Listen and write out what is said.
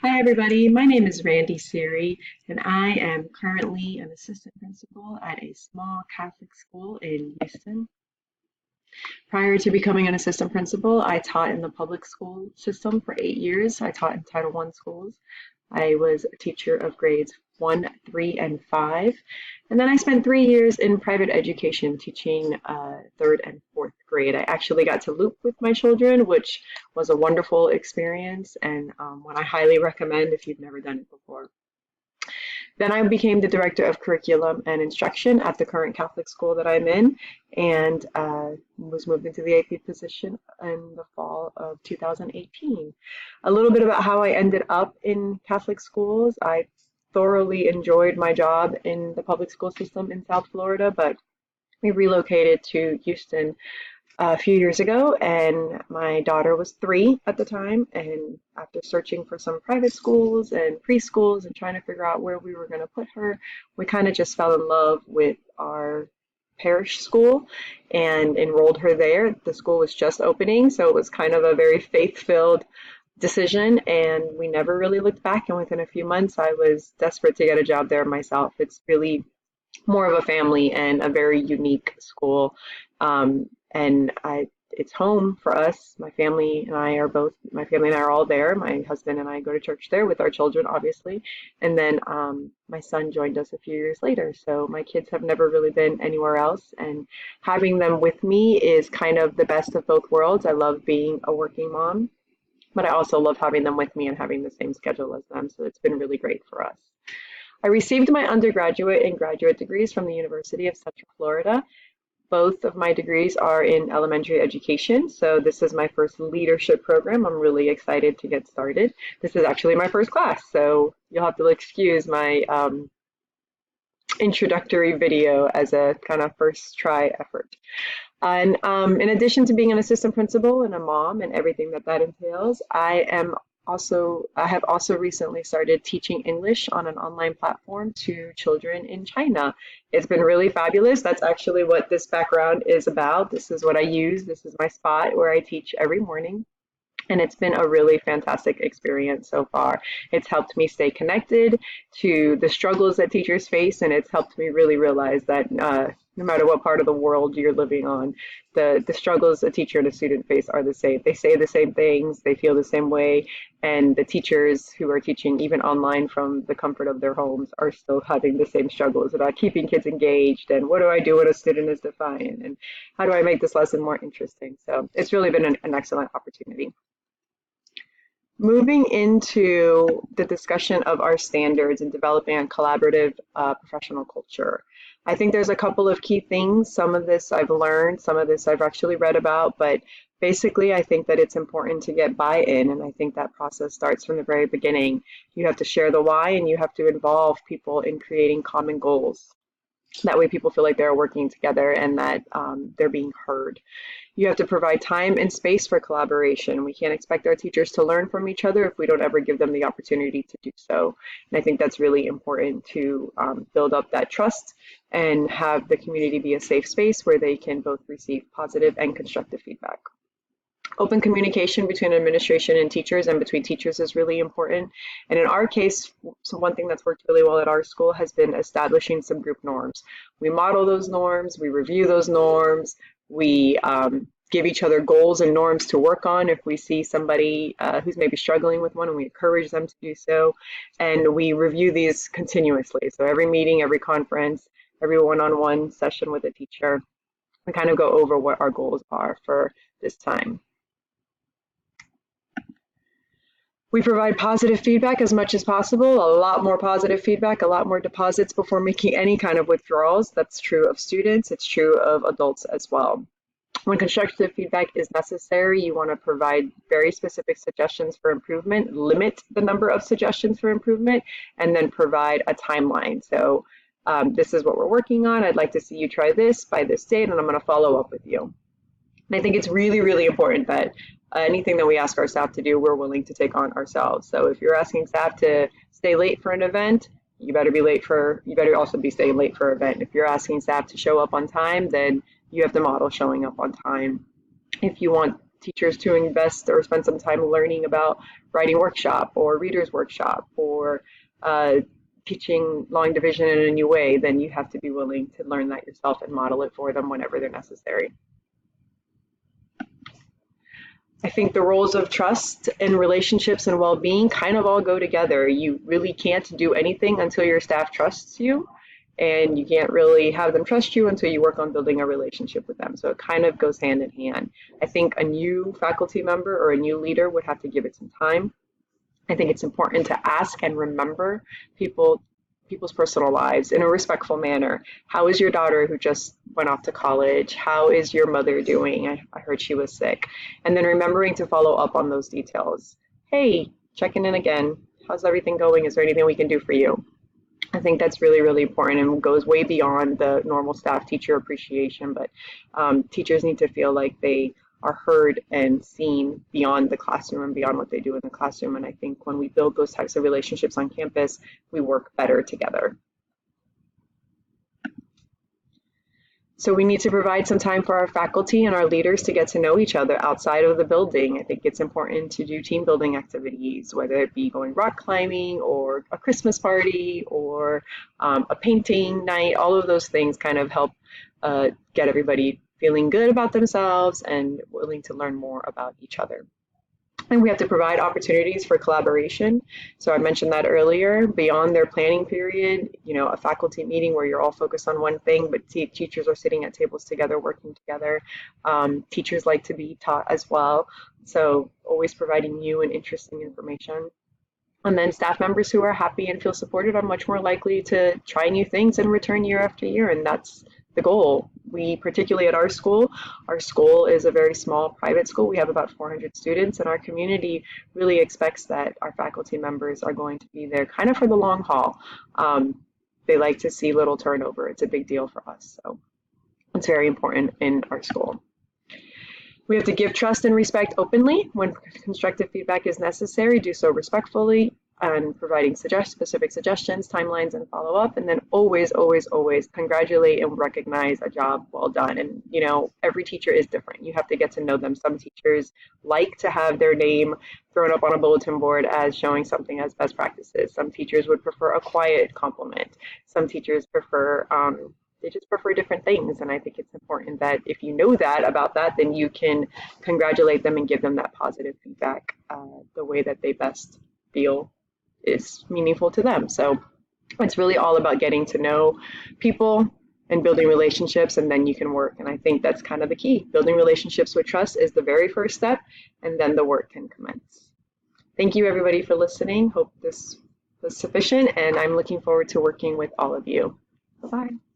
Hi, everybody. My name is Randy Siri, and I am currently an assistant principal at a small Catholic school in Houston. Prior to becoming an assistant principal, I taught in the public school system for 8 years. I taught in Title I schools. I was a teacher of grades 1, 3, and 5. And then I spent 3 years in private education teaching third and fourth grade. I actually got to loop with my children, which was a wonderful experience and one I highly recommend if you've never done it before. Then I became the director of curriculum and instruction at the current Catholic school that I'm in, and was moved into the AP position in the fall of 2018. A little bit about how I ended up in Catholic schools. I thoroughly enjoyed my job in the public school system in South Florida, but we relocated to Houston a few years ago, and my daughter was 3 at the time. And after searching for some private schools and preschools and trying to figure out where we were going to put her, we kind of just fell in love with our parish school and enrolled her there. The school was just opening, so it was kind of a very faith-filled decision, and we never really looked back. And within a few months, I was desperate to get a job there myself. It's really more of a family and a very unique school. It's home for us. My family and I are all there. My husband and I go to church there with our children, obviously. And then my son joined us a few years later. So my kids have never really been anywhere else. And having them with me is kind of the best of both worlds. I love being a working mom, but I also love having them with me and having the same schedule as them. So it's been really great for us. I received my undergraduate and graduate degrees from the University of Central Florida. Both of my degrees are in elementary education, so this is my first leadership program. I'm really excited to get started. This is actually my first class, so you'll have to excuse my introductory video as a kind of first try effort. And in addition to being an assistant principal and a mom and everything that entails, I have also recently started teaching English on an online platform to children in China. It's been really fabulous. That's actually what this background is about. This is what I use. This is my spot where I teach every morning. And it's been a really fantastic experience so far. It's helped me stay connected to the struggles that teachers face, and it's helped me really realize that no matter what part of the world you're living on, the struggles a teacher and a student face are the same. They say the same things, they feel the same way, and the teachers who are teaching even online from the comfort of their homes are still having the same struggles about keeping kids engaged and what do I do when a student is defiant and how do I make this lesson more interesting. So it's really been an excellent opportunity. Moving into the discussion of our standards and developing a collaborative professional culture. I think there's a couple of key things. Some of this I've learned, some of this I've actually read about, but basically I think that it's important to get buy-in, and I think that process starts from the very beginning. You have to share the why, and you have to involve people in creating common goals. That way people feel like they're working together and that they're being heard. You have to provide time and space for collaboration. We can't expect our teachers to learn from each other if we don't ever give them the opportunity to do so. And I think that's really important to build up that trust and have the community be a safe space where they can both receive positive and constructive feedback. Open communication between administration and teachers and between teachers is really important. And in our case, so one thing that's worked really well at our school has been establishing some group norms. We model those norms, we review those norms, we give each other goals and norms to work on if we see somebody who's maybe struggling with one, and we encourage them to do so. And we review these continuously. So every meeting, every conference, every one-on-one session with a teacher, we kind of go over what our goals are for this time. We provide positive feedback as much as possible, a lot more positive feedback, a lot more deposits before making any kind of withdrawals. That's true of students, it's true of adults as well. When constructive feedback is necessary, you want to provide very specific suggestions for improvement, limit the number of suggestions for improvement, and then provide a timeline. So this is what we're working on. I'd like to see you try this by this date, and I'm going to follow up with you. And I think it's really, really important that anything that we ask our staff to do, we're willing to take on ourselves. So if you're asking staff to stay late for an event, you better also be staying late for an event. If you're asking staff to show up on time, then you have to model showing up on time. If you want teachers to invest or spend some time learning about writing workshop or readers workshop or teaching long division in a new way, then you have to be willing to learn that yourself and model it for them whenever they're necessary. I think the roles of trust and relationships and well-being kind of all go together. You really can't do anything until your staff trusts you, and you can't really have them trust you until you work on building a relationship with them. So it kind of goes hand in hand. I think a new faculty member or a new leader would have to give it some time. I think it's important to ask and remember people's personal lives in a respectful manner. How is your daughter who just went off to college? How is your mother doing? I heard she was sick. And then remembering to follow up on those details. Hey, checking in again. How's everything going? Is there anything we can do for you? I think that's really, really important and goes way beyond the normal staff teacher appreciation, but teachers need to feel like they are heard and seen beyond the classroom and beyond what they do in the classroom. And I think when we build those types of relationships on campus, we work better together. So we need to provide some time for our faculty and our leaders to get to know each other outside of the building. I think it's important to do team building activities, whether it be going rock climbing or a Christmas party or a painting night. All of those things kind of help get everybody feeling good about themselves and willing to learn more about each other. And we have to provide opportunities for collaboration. So I mentioned that earlier, beyond their planning period, a faculty meeting where you're all focused on one thing, but teachers are sitting at tables together, working together. Teachers like to be taught as well. So always providing new and interesting information. And then staff members who are happy and feel supported are much more likely to try new things and return year after year. And that's the goal. We, particularly at our school is a very small private school. We have about 400 students, and our community really expects that our faculty members are going to be there kind of for the long haul. They like to see little turnover. It's a big deal for us. So it's very important in our school. We have to give trust and respect openly. When constructive feedback is necessary, do so respectfully and providing specific suggestions, timelines, and follow-up. And then always, always, always congratulate and recognize a job well done. And, every teacher is different. You have to get to know them. Some teachers like to have their name thrown up on a bulletin board as showing something as best practices. Some teachers would prefer a quiet compliment. Some teachers prefer they just prefer different things. And I think it's important that if you know that about that, then you can congratulate them and give them that positive feedback the way that they best feel is meaningful to them. So it's really all about getting to know people and building relationships, and then you can work. And I think that's kind of the key. Building relationships with trust is the very first step, and then the work can commence. Thank you, everybody, for listening. Hope this was sufficient, and I'm looking forward to working with all of you. Bye-bye.